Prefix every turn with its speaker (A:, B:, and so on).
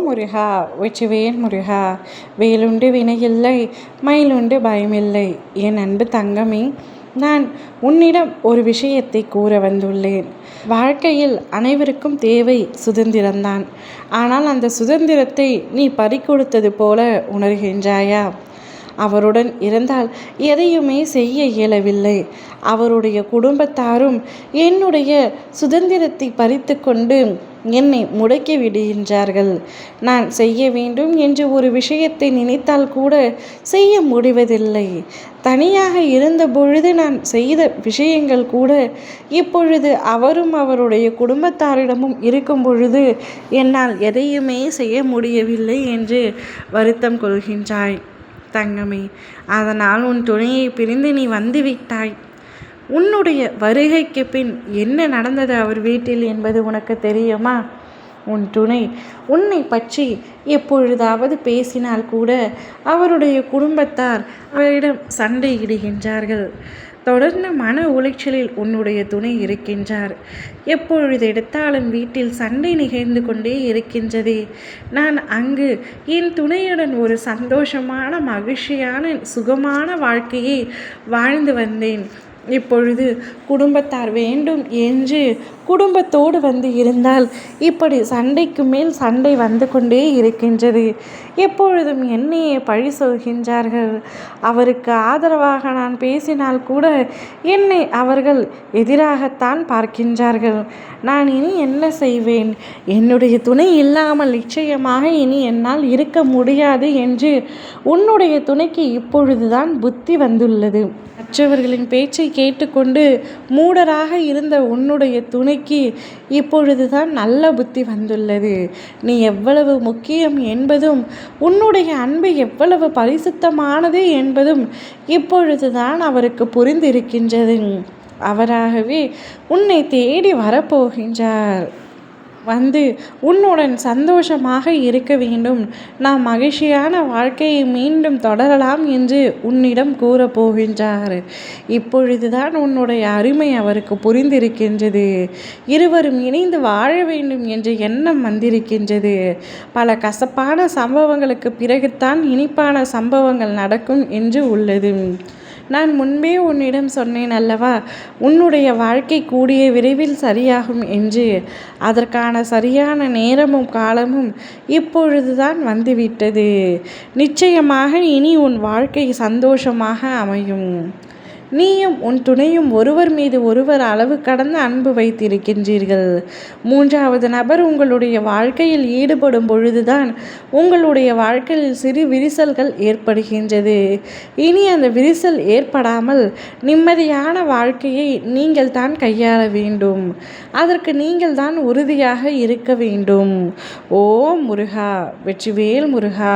A: முருகா வெற்றிவேல் முருகா. வேலுண்டு வினையில்லை, மயிலுண்டு பயமில்லை. என் அன்பு தங்கமே, நான் உன்னிடம் ஒரு விஷயத்தை கூற வந்துள்ளேன். வாழ்க்கையில் அனைவருக்கும் தேவை சுதந்திரம்தான். ஆனால் அந்த சுதந்திரத்தை நீ பறிகொடுத்தது போல உணர்கின்றாயா? அவருடன் இருந்தால் எதையுமே செய்ய இயலவில்லை. அவருடைய குடும்பத்தாரும் என்னுடைய சுதந்திரத்தை பறித்து கொண்டு என்னை முடக்கி விடுகின்றார்கள். நான் செய்ய வேண்டும் என்று ஒரு விஷயத்தை நினைத்தால் கூட செய்ய முடிவதில்லை. தனியாக இருந்த பொழுது நான் செய்த விஷயங்கள் கூட இப்பொழுது அவரும் அவருடைய குடும்பத்தாரிடமும் இருக்கும் பொழுது என்னால் எதையுமே செய்ய முடியவில்லை என்று வருத்தம் கொள்கின்றாய் தங்கமே. அதனால் உன் துணையை பிரிந்து நீ வந்துவிட்டாய். உன்னுடைய வருகைக்கு பின் என்ன நடந்தது அவர் வீட்டில் என்பது உனக்கு தெரியுமா? உன் துணை உன்னை பற்றி எப்பொழுதாவது பேசினால் கூட அவருடைய குடும்பத்தார் அவரிடம் சண்டையிடுகின்றார்கள். தொடர்ந்து மன உளைச்சலில் உன்னுடைய துணை இருக்கின்றார். எப்பொழுது எடுத்தாலும் வீட்டில் சண்டை நிகழ்ந்து கொண்டே இருக்கின்றதே. நான் அங்கு என் துணையுடன் ஒரு சந்தோஷமான மகிழ்ச்சியான சுகமான வாழ்க்கையை வாழ்ந்து வந்தேன். இப்பொழுது குடும்பத்தார் வேண்டும் என்று குடும்பத்தோடு வந்து இருந்தால் இப்படி சண்டைக்கு மேல் சண்டை வந்து கொண்டே இருக்கின்றது. எப்பொழுதும் என்னையே பழி சொல்கின்றார்கள். அவருக்கு ஆதரவாக நான் பேசினால் கூட என்னை அவர்கள் எதிராகத்தான் பார்க்கின்றார்கள். நான் இனி என்ன செய்வேன்? என்னுடைய துணை இல்லாமல் நிச்சயமாக இனி என்னால் இருக்க முடியாது என்று உன்னுடைய துணைக்கு இப்பொழுதுதான் புத்தி வந்துள்ளது. மற்றவர்களின் பேச்சை கேட்டுக்கொண்டு மூடராக இருந்த உன்னுடைய துணைக்கு இப்பொழுதுதான் நல்ல புத்தி வந்துள்ளது. நீ எவ்வளவு முக்கியம் என்பதும் உன்னுடைய அன்பு எவ்வளவு பரிசுத்தமானது என்பதும் இப்பொழுதுதான் அவருக்கு புரிந்திருக்கின்றது. அவராகவே உன்னை தேடி வரப்போகின்றார். வந்து உன்னுடன் சந்தோஷமாக இருக்க வேண்டும், நாம் மகிழ்ச்சியான வாழ்க்கையை மீண்டும் தொடரலாம் என்று உன்னிடம் கூறப்போகின்றார். இப்பொழுதுதான் உன்னுடைய அருமை அவருக்கு புரிந்திருக்கின்றது. இருவரும் இணைந்து வாழ வேண்டும் என்ற எண்ணம் வந்திருக்கின்றது. பல கசப்பான சம்பவங்களுக்கு பிறகுதான் இனிப்பான சம்பவங்கள் நடக்கும் என்று உள்ளது. நான் முன்பே உன்னிடம் சொன்னேன் அல்லவா, உன்னுடைய வாழ்க்கை கூடிய விரைவில் சரியாகும் என்று. அதற்கான சரியான நேரமும் காலமும் இப்பொழுதுதான் வந்துவிட்டது. நிச்சயமாக இனி உன் வாழ்க்கை சந்தோஷமாக அமையும். நீயும் உன் துணையும் ஒருவர் மீது ஒருவர் அளவு கடந்த அன்பு வைத்திருக்கின்றீர்கள். மூன்றாவது நபர் உங்களுடைய வாழ்க்கையில் ஈடுபடும் பொழுதுதான் உங்களுடைய வாழ்க்கையில் சிறு விரிசல்கள் ஏற்படுகின்றது. இனி அந்த விரிசல் ஏற்படாமல் நிம்மதியான வாழ்க்கையை நீங்கள் தான் கையாள வேண்டும். அதற்கு நீங்கள் தான் உறுதியாக இருக்க வேண்டும். ஓம் முருகா வெற்றிவேல் முருகா.